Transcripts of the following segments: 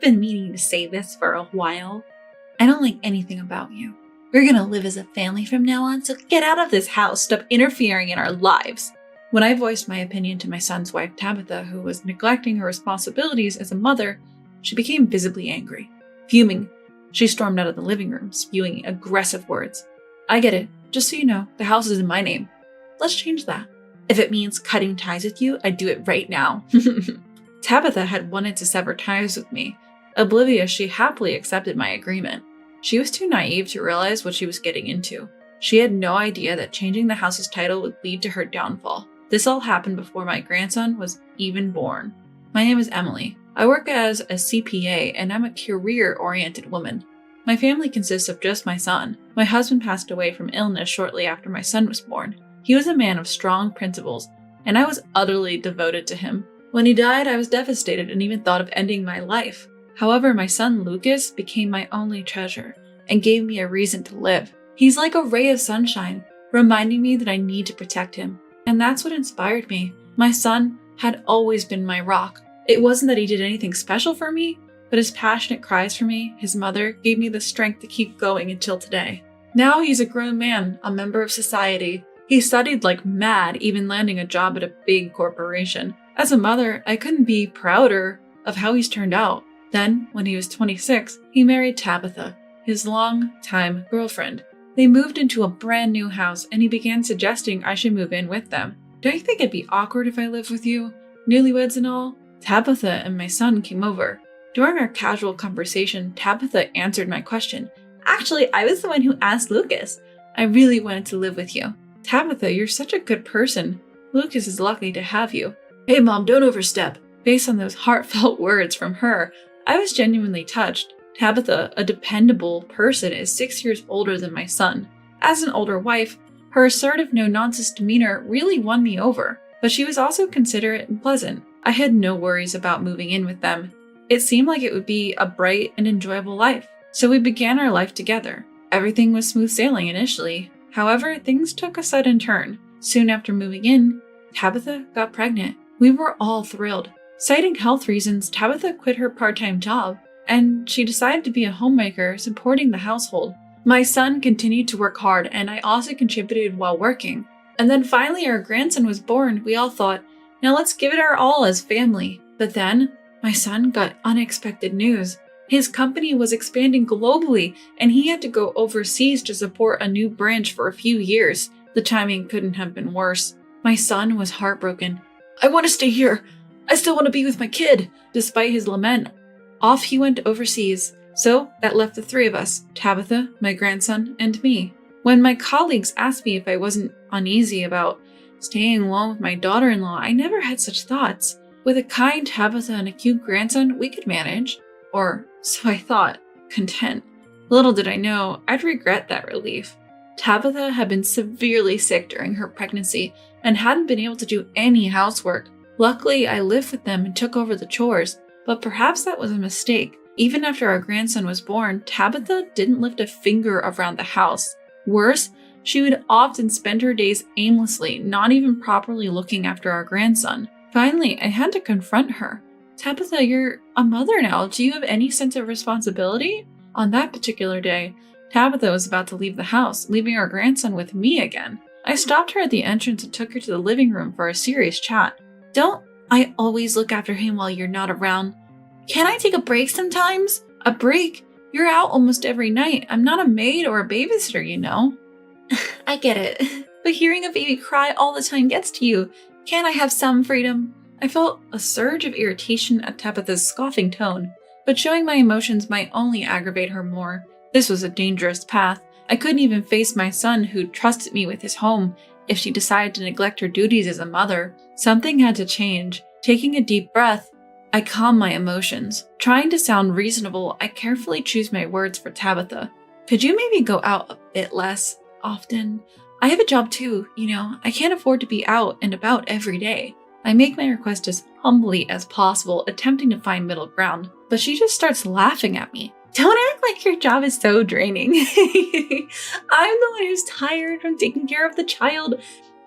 been meaning to say this for a while. I don't like anything about you. We're gonna live as a family from now on, so get out of this house. Stop interfering in our lives. When I voiced my opinion to my son's wife, Tabitha, who was neglecting her responsibilities as a mother, she became visibly angry. Fuming, she stormed out of the living room, spewing aggressive words. I get it. Just so you know, the house is in my name. Let's change that. If it means cutting ties with you, I'd do it right now. Tabitha had wanted to sever ties with me. Oblivious, she happily accepted my agreement. She was too naive to realize what she was getting into. She had no idea that changing the house's title would lead to her downfall. This all happened before my grandson was even born. My name is Emily. I work as a CPA and I'm a career-oriented woman. My family consists of just my son. My husband passed away from illness shortly after my son was born. He was a man of strong principles, and I was utterly devoted to him. When he died, I was devastated and even thought of ending my life. However, my son Lucas became my only treasure and gave me a reason to live. He's like a ray of sunshine, reminding me that I need to protect him. And that's what inspired me. My son had always been my rock. It wasn't that he did anything special for me, but his passionate cries for me, his mother, gave me the strength to keep going until today. Now he's a grown man, a member of society. He studied like mad, even landing a job at a big corporation. As a mother, I couldn't be prouder of how he's turned out. Then, when he was 26, he married Tabitha, his long-time girlfriend. They moved into a brand new house and he began suggesting I should move in with them. Don't you think it'd be awkward if I lived with you? Newlyweds and all? Tabitha and my son came over. During our casual conversation, Tabitha answered my question. Actually, I was the one who asked Lucas. I really wanted to live with you. Tabitha, you're such a good person. Lucas is lucky to have you. Hey mom, don't overstep. Based on those heartfelt words from her, I was genuinely touched. Tabitha, a dependable person, is 6 years older than my son. As an older wife, her assertive, no-nonsense demeanor really won me over, but she was also considerate and pleasant. I had no worries about moving in with them. It seemed like it would be a bright and enjoyable life, so we began our life together. Everything was smooth sailing initially. However, things took a sudden turn. Soon after moving in, Tabitha got pregnant. We were all thrilled. Citing health reasons, Tabitha quit her part-time job, and she decided to be a homemaker, supporting the household. My son continued to work hard, and I also contributed while working. And then finally our grandson was born. We all thought, now let's give it our all as family. But then, my son got unexpected news. His company was expanding globally, and he had to go overseas to support a new branch for a few years. The timing couldn't have been worse. My son was heartbroken. I want to stay here. I still want to be with my kid. Despite his lament, off he went overseas. So that left the three of us, Tabitha, my grandson, and me. When my colleagues asked me if I wasn't uneasy about staying alone with my daughter-in-law, I never had such thoughts. With a kind Tabitha and a cute grandson, we could manage. Or so I thought, content. Little did I know, I'd regret that relief. Tabitha had been severely sick during her pregnancy and hadn't been able to do any housework. Luckily, I lived with them and took over the chores, but perhaps that was a mistake. Even after our grandson was born, Tabitha didn't lift a finger around the house. Worse, she would often spend her days aimlessly, not even properly looking after our grandson. Finally, I had to confront her. Tabitha, you're a mother now. Do you have any sense of responsibility? On that particular day, Tabitha was about to leave the house, leaving our grandson with me again. I stopped her at the entrance and took her to the living room for a serious chat. Don't I always look after him while you're not around? Can I take a break sometimes? A break? You're out almost every night. I'm not a maid or a babysitter, you know. I get it. But hearing a baby cry all the time gets to you. Can't I have some freedom? I felt a surge of irritation at Tabitha's scoffing tone, but showing my emotions might only aggravate her more. This was a dangerous path. I couldn't even face my son, who trusted me with his home, if she decided to neglect her duties as a mother. Something had to change. Taking a deep breath, I calmed my emotions. Trying to sound reasonable, I carefully choose my words for Tabitha. Could you maybe go out a bit less often? I have a job too, you know. I can't afford to be out and about every day. I make my request as humbly as possible, attempting to find middle ground, but she just starts laughing at me. Don't act like your job is so draining. I'm the one who's tired from taking care of the child.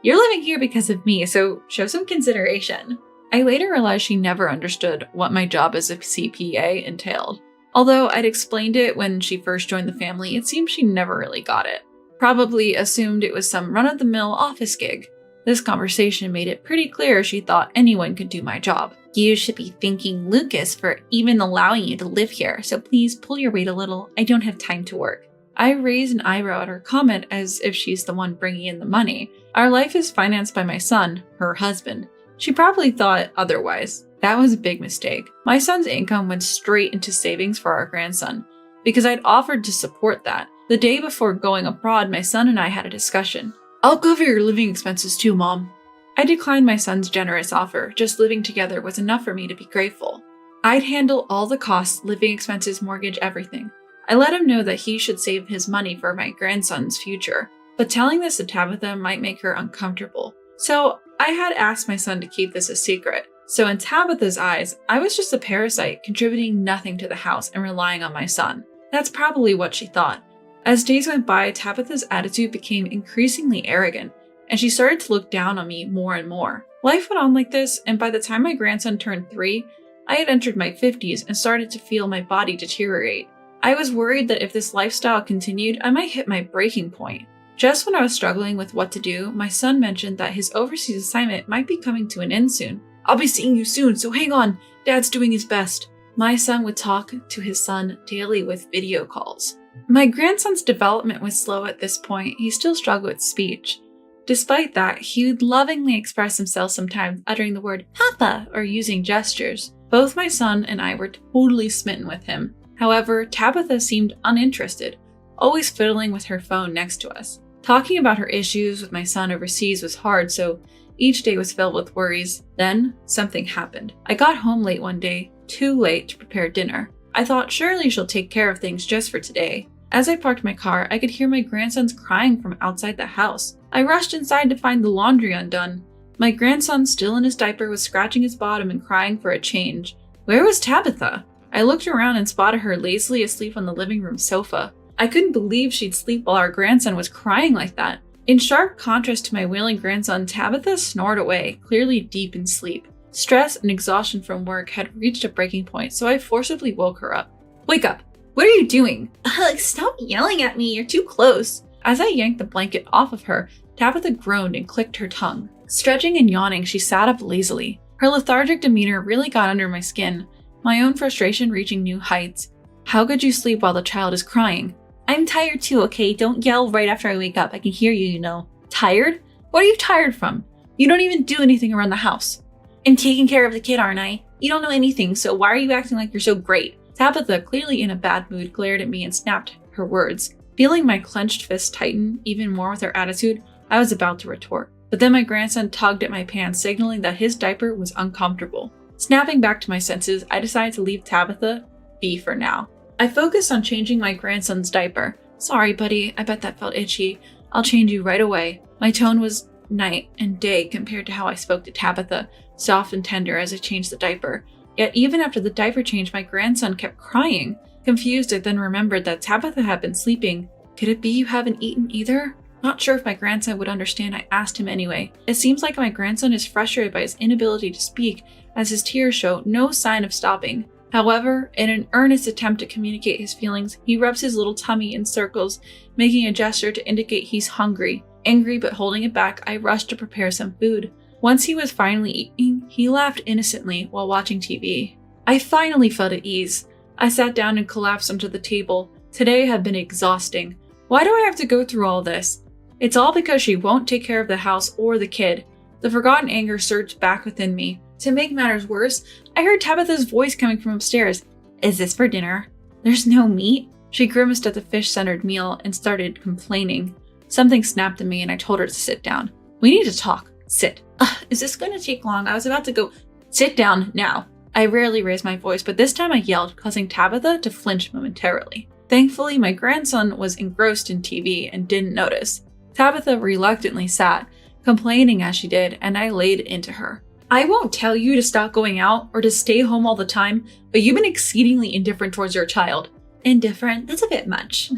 You're living here because of me, so show some consideration. I later realized she never understood what my job as a CPA entailed. Although I'd explained it when she first joined the family, it seems she never really got it. Probably assumed it was some run-of-the-mill office gig. This conversation made it pretty clear she thought anyone could do my job. You should be thanking Lucas for even allowing you to live here, so please pull your weight a little. I don't have time to work. I raised an eyebrow at her comment as if she's the one bringing in the money. Our life is financed by my son, her husband. She probably thought otherwise. That was a big mistake. My son's income went straight into savings for our grandson, because I'd offered to support that. The day before going abroad, my son and I had a discussion. I'll cover your living expenses too, Mom. I declined my son's generous offer. Just living together was enough for me to be grateful. I'd handle all the costs, living expenses, mortgage, everything. I let him know that he should save his money for my grandson's future, but telling this to Tabitha might make her uncomfortable. So I had asked my son to keep this a secret. So in Tabitha's eyes, I was just a parasite, contributing nothing to the house and relying on my son. That's probably what she thought. As days went by, Tabitha's attitude became increasingly arrogant, and she started to look down on me more and more. Life went on like this, and by the time my grandson turned 3, I had entered my 50s and started to feel my body deteriorate. I was worried that if this lifestyle continued, I might hit my breaking point. Just when I was struggling with what to do, my son mentioned that his overseas assignment might be coming to an end soon. I'll be seeing you soon, so hang on. Dad's doing his best. My son would talk to his son daily with video calls. My grandson's development was slow at this point. He still struggled with speech. Despite that, he would lovingly express himself sometimes, uttering the word Papa or using gestures. Both my son and I were totally smitten with him. However, Tabitha seemed uninterested, always fiddling with her phone next to us. Talking about her issues with my son overseas was hard, so each day was filled with worries. Then, something happened. I got home late one day, too late to prepare dinner. I thought surely she'll take care of things just for today. As I parked my car, I could hear my grandsons crying from outside the house. I rushed inside to find the laundry undone. My grandson, still in his diaper, was scratching his bottom and crying for a change. Where was Tabitha? I looked around and spotted her lazily asleep on the living room sofa. I couldn't believe she'd sleep while our grandson was crying like that. In sharp contrast to my wailing grandson, Tabitha snored away, clearly deep in sleep. Stress and exhaustion from work had reached a breaking point, so I forcibly woke her up. Wake up! What are you doing? Stop yelling at me, you're too close. As I yanked the blanket off of her, Tabitha groaned and clicked her tongue. Stretching and yawning, she sat up lazily. Her lethargic demeanor really got under my skin, my own frustration reaching new heights. How could you sleep while the child is crying? I'm tired too, okay? Don't yell right after I wake up. I can hear you, you know. Tired? What are you tired from? You don't even do anything around the house. I'm taking care of the kid, aren't I? You don't know anything, so why are you acting like you're so great? Tabitha, clearly in a bad mood, glared at me and snapped her words. Feeling my clenched fist tighten even more with her attitude, I was about to retort. But then my grandson tugged at my pants, signaling that his diaper was uncomfortable. Snapping back to my senses, I decided to leave Tabitha be for now. I focused on changing my grandson's diaper. Sorry, buddy, I bet that felt itchy. I'll change you right away. My tone was night and day compared to how I spoke to Tabitha, soft and tender as I changed the diaper. Yet even after the diaper change, my grandson kept crying. Confused, I then remembered that Tabitha had been sleeping. Could it be you haven't eaten either? Not sure if my grandson would understand, I asked him anyway. It seems like my grandson is frustrated by his inability to speak, as his tears show no sign of stopping. However, in an earnest attempt to communicate his feelings, he rubs his little tummy in circles, making a gesture to indicate he's hungry. Angry but holding it back, I rushed to prepare some food. Once he was finally eating, he laughed innocently while watching TV. I finally felt at ease. I sat down and collapsed onto the table. Today had been exhausting. Why do I have to go through all this? It's all because she won't take care of the house or the kid. The forgotten anger surged back within me. To make matters worse, I heard Tabitha's voice coming from upstairs. Is this for dinner? There's no meat? She grimaced at the fish-centered meal and started complaining. Something snapped at me and I told her to sit down. We need to talk. Sit. Is this going to take long? I was about to go. Sit down now. I rarely raised my voice, but this time I yelled, causing Tabitha to flinch momentarily. Thankfully, my grandson was engrossed in TV and didn't notice. Tabitha reluctantly sat, complaining as she did, and I laid into her. I won't tell you to stop going out or to stay home all the time, but you've been exceedingly indifferent towards your child. Indifferent? That's a bit much.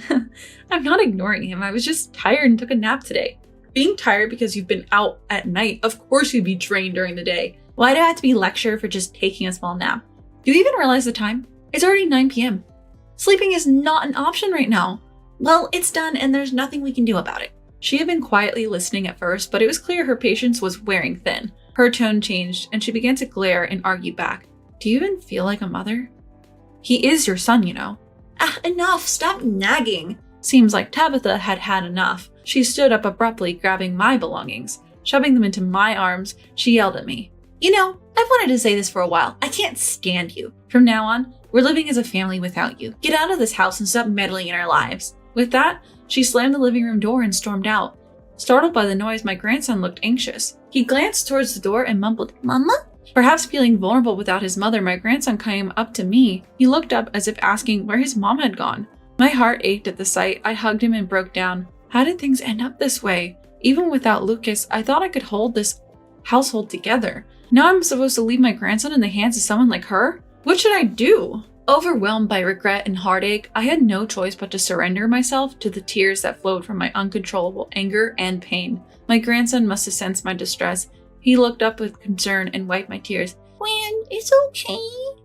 I'm not ignoring him. I was just tired and took a nap today. Being tired because you've been out at night, of course you'd be drained during the day. Why do I have to be lectured for just taking a small nap? Do you even realize the time? It's already 9 p.m. Sleeping is not an option right now. Well, it's done and there's nothing we can do about it. She had been quietly listening at first, but it was clear her patience was wearing thin. Her tone changed and she began to glare and argue back. Do you even feel like a mother? He is your son, you know. Enough, stop nagging. Seems like Tabitha had had enough. She stood up abruptly, grabbing my belongings. Shoving them into my arms, she yelled at me. You know, I've wanted to say this for a while. I can't stand you. From now on, we're living as a family without you. Get out of this house and stop meddling in our lives. With that, she slammed the living room door and stormed out. Startled by the noise, my grandson looked anxious. He glanced towards the door and mumbled, Mama? Perhaps feeling vulnerable without his mother, my grandson came up to me. He looked up as if asking where his mom had gone. My heart ached at the sight. I hugged him and broke down. How did things end up this way? Even without Lucas, I thought I could hold this household together. Now I'm supposed to leave my grandson in the hands of someone like her? What should I do? Overwhelmed by regret and heartache, I had no choice but to surrender myself to the tears that flowed from my uncontrollable anger and pain. My grandson must have sensed my distress. He looked up with concern and wiped my tears. Gwen, it's okay,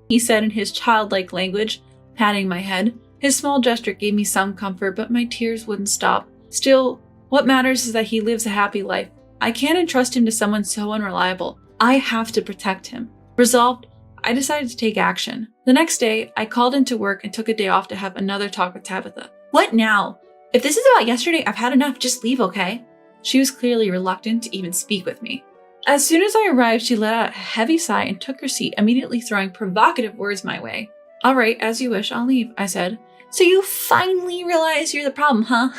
he said in his childlike language, patting my head. His small gesture gave me some comfort, but my tears wouldn't stop. Still, what matters is that he lives a happy life. I can't entrust him to someone so unreliable. I have to protect him. Resolved, I decided to take action. The next day, I called into work and took a day off to have another talk with Tabitha. What now? If this is about yesterday, I've had enough. Just leave, okay? She was clearly reluctant to even speak with me. As soon as I arrived, she let out a heavy sigh and took her seat, immediately throwing provocative words my way. All right, as you wish, I'll leave, I said. So you finally realize you're the problem, huh?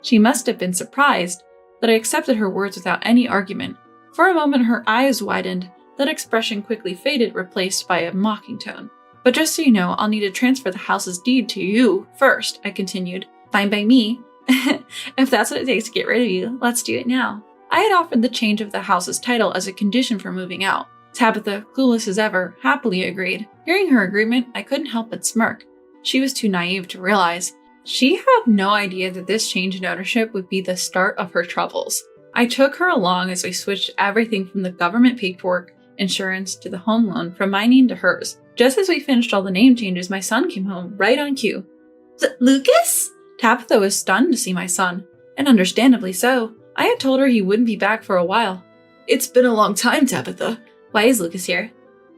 She must have been surprised that I accepted her words without any argument. For a moment, her eyes widened. That expression quickly faded, replaced by a mocking tone. But just so you know, I'll need to transfer the house's deed to you first, I continued. Fine by me. If that's what it takes to get rid of you, let's do it now. I had offered the change of the house's title as a condition for moving out. Tabitha, clueless as ever, happily agreed. Hearing her agreement, I couldn't help but smirk. She was too naive to realize. She had no idea that this change in ownership would be the start of her troubles. I took her along as we switched everything from the government paperwork, insurance, to the home loan from my name to hers. Just as we finished all the name changes, my son came home right on cue. Lucas? Tabitha was stunned to see my son, and understandably so. I had told her he wouldn't be back for a while. It's been a long time, Tabitha. Why is Lucas here?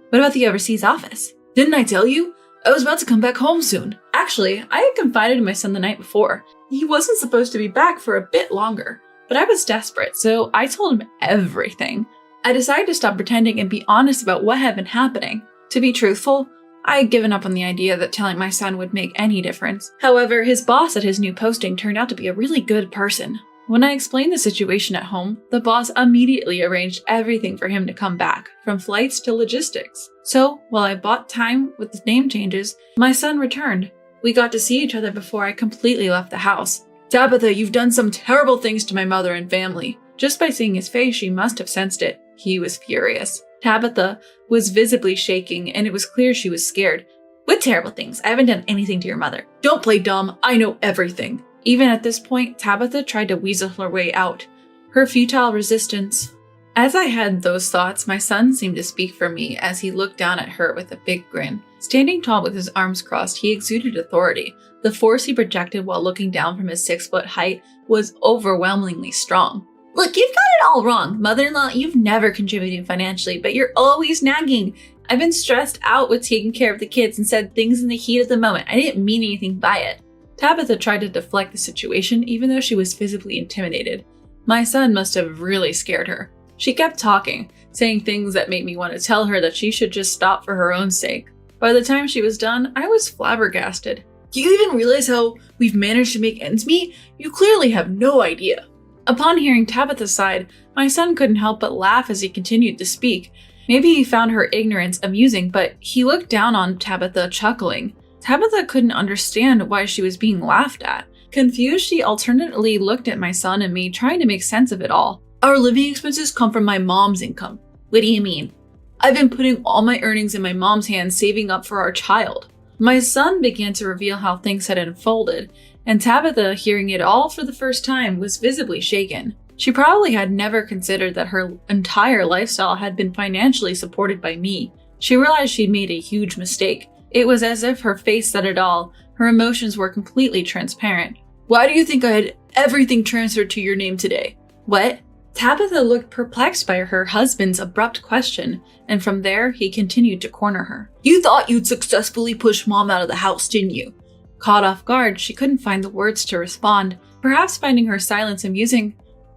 What about the overseas office? Didn't I tell you? I was about to come back home soon. Actually, I had confided in my son the night before. He wasn't supposed to be back for a bit longer, but I was desperate, so I told him everything. I decided to stop pretending and be honest about what had been happening. To be truthful, I had given up on the idea that telling my son would make any difference. However, his boss at his new posting turned out to be a really good person. When I explained the situation at home, the boss immediately arranged everything for him to come back, from flights to logistics. So, while I bought time with the name changes, my son returned. We got to see each other before I completely left the house. Tabitha, you've done some terrible things to my mother and family. Just by seeing his face, she must have sensed it. He was furious. Tabitha was visibly shaking, and it was clear she was scared. What terrible things? I haven't done anything to your mother. Don't play dumb. I know everything. Even at this point, Tabitha tried to weasel her way out. Her futile resistance. As I had those thoughts, my son seemed to speak for me as he looked down at her with a big grin. Standing tall with his arms crossed, he exuded authority. The force he projected while looking down from his 6-foot height was overwhelmingly strong. Look, you've got it all wrong. Mother-in-law, you've never contributed financially, but you're always nagging. I've been stressed out with taking care of the kids and said things in the heat of the moment. I didn't mean anything by it. Tabitha tried to deflect the situation, even though she was visibly intimidated. My son must have really scared her. She kept talking, saying things that made me want to tell her that she should just stop for her own sake. By the time she was done, I was flabbergasted. Do you even realize how we've managed to make ends meet? You clearly have no idea. Upon hearing Tabitha's side, my son couldn't help but laugh as he continued to speak. Maybe he found her ignorance amusing, but he looked down on Tabitha, chuckling. Tabitha couldn't understand why she was being laughed at. Confused, she alternately looked at my son and me, trying to make sense of it all. Our living expenses come from my mom's income. What do you mean? I've been putting all my earnings in my mom's hands, saving up for our child. My son began to reveal how things had unfolded, and Tabitha, hearing it all for the first time, was visibly shaken. She probably had never considered that her entire lifestyle had been financially supported by me. She realized she'd made a huge mistake. It was as if her face said it all. Her emotions were completely transparent. "Why do you think I had everything transferred to your name today?" "What?" Tabitha looked perplexed by her husband's abrupt question, and from there, he continued to corner her. "You thought you'd successfully push Mom out of the house, didn't you?" Caught off guard, she couldn't find the words to respond, perhaps finding her silence amusing.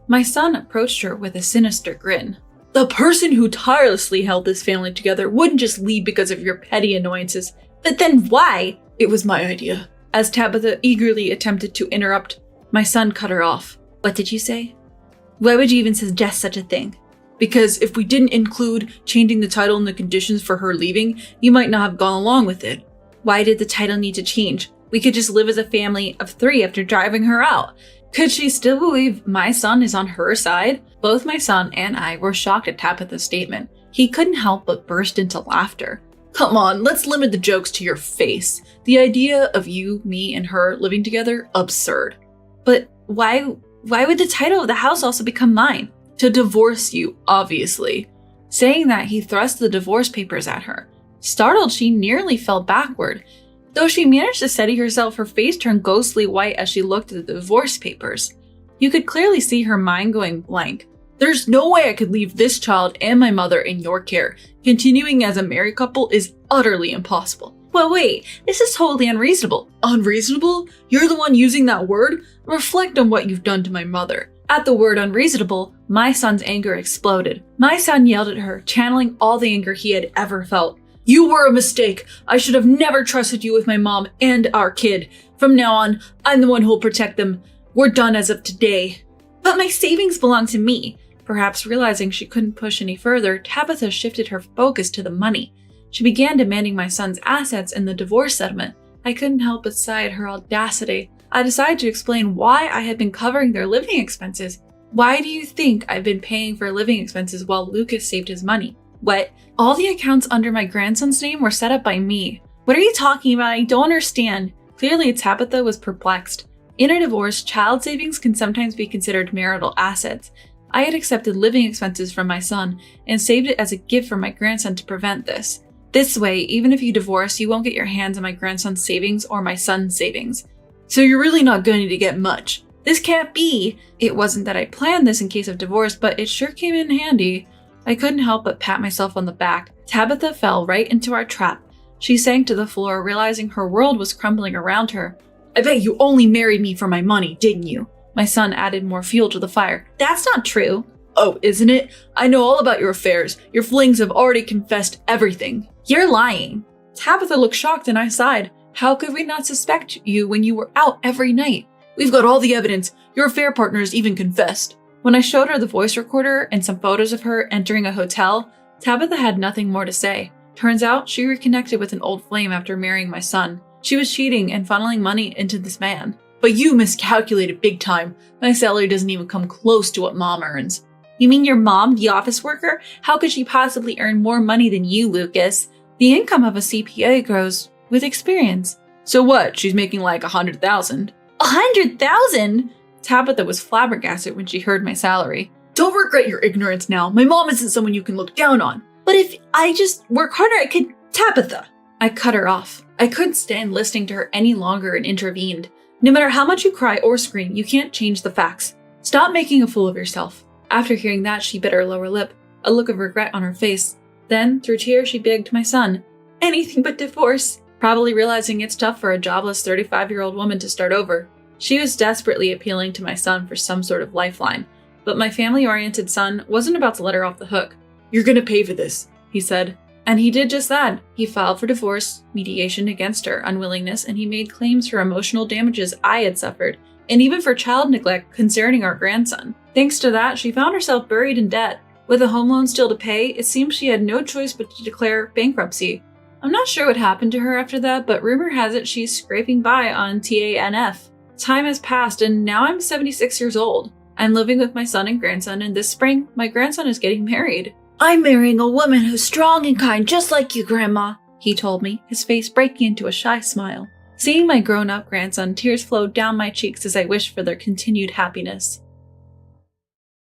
My son approached her with a sinister grin. "The person who tirelessly held this family together wouldn't just leave because of your petty annoyances. But then why?" "It was my idea." As Tabitha eagerly attempted to interrupt, my son cut her off. "What did you say? Why would you even suggest such a thing?" "Because if we didn't include changing the title and the conditions for her leaving, you might not have gone along with it." "Why did the title need to change? We could just live as a family of 3 after driving her out." Could she still believe my son is on her side? Both my son and I were shocked at Tabitha's statement. He couldn't help but burst into laughter. "Come on, let's limit the jokes to your face. The idea of you, me, and her living together, absurd." "But why would the title of the house also become mine?" "To divorce you, obviously." Saying that, he thrust the divorce papers at her. Startled, she nearly fell backward. Though she managed to steady herself, her face turned ghostly white as she looked at the divorce papers. You could clearly see her mind going blank. "There's no way I could leave this child and my mother in your care. Continuing as a married couple is utterly impossible." "Well, wait, this is totally unreasonable." "Unreasonable? You're the one using that word? Reflect on what you've done to my mother." At the word unreasonable, my son's anger exploded. My son yelled at her, channeling all the anger he had ever felt. "You were a mistake. I should have never trusted you with my mom and our kid. From now on, I'm the one who'll protect them. We're done as of today." "But my savings belong to me." Perhaps realizing she couldn't push any further, Tabitha shifted her focus to the money. She began demanding my son's assets and the divorce settlement. I couldn't help but sigh at her audacity. I decided to explain why I had been covering their living expenses. "Why do you think I've been paying for living expenses while Lucas saved his money?" "What? All the accounts under my grandson's name were set up by me." "What are you talking about? I don't understand." Clearly, Tabitha was perplexed. In a divorce, child savings can sometimes be considered marital assets. I had accepted living expenses from my son and saved it as a gift for my grandson to prevent this. This way, even if you divorce, you won't get your hands on my grandson's savings or my son's savings. "So you're really not going to get much." "This can't be." It wasn't that I planned this in case of divorce, but it sure came in handy. I couldn't help but pat myself on the back. Tabitha fell right into our trap. She sank to the floor, realizing her world was crumbling around her. "I bet you only married me for my money, didn't you?" My son added more fuel to the fire. "That's not true." "Oh, isn't it? I know all about your affairs. Your flings have already confessed everything." "You're lying." Tabitha looked shocked and I sighed. "How could we not suspect you when you were out every night?" "We've got all the evidence. Your affair partners even confessed." When I showed her the voice recorder and some photos of her entering a hotel, Tabitha had nothing more to say. Turns out she reconnected with an old flame after marrying my son. She was cheating and funneling money into this man. "But you miscalculated big time. My salary doesn't even come close to what Mom earns." "You mean your mom, the office worker? How could she possibly earn more money than you, Lucas?" "The income of a CPA grows with experience." "So what? She's making like 100,000. 100,000? Tabitha was flabbergasted when she heard my salary. "Don't regret your ignorance now. My mom isn't someone you can look down on." "But if I just work harder, I could—" "Tabitha!" I cut her off. I couldn't stand listening to her any longer and intervened. "No matter how much you cry or scream, you can't change the facts. Stop making a fool of yourself." After hearing that, she bit her lower lip, a look of regret on her face. Then, through tears, she begged my son, "Anything but divorce," probably realizing it's tough for a jobless 35-year-old woman to start over. She was desperately appealing to my son for some sort of lifeline, but my family-oriented son wasn't about to let her off the hook. "You're gonna pay for this," he said. And he did just that. He filed for divorce, mediation against her unwillingness, and he made claims for emotional damages I had suffered, and even for child neglect concerning our grandson. Thanks to that, she found herself buried in debt. With a home loan still to pay, it seemed she had no choice but to declare bankruptcy. I'm not sure what happened to her after that, but rumor has it she's scraping by on TANF. Time has passed, and now I'm 76 years old. I'm living with my son and grandson, and this spring, my grandson is getting married. "I'm marrying a woman who's strong and kind, just like you, Grandma," he told me, his face breaking into a shy smile. Seeing my grown-up grandson, tears flowed down my cheeks as I wished for their continued happiness.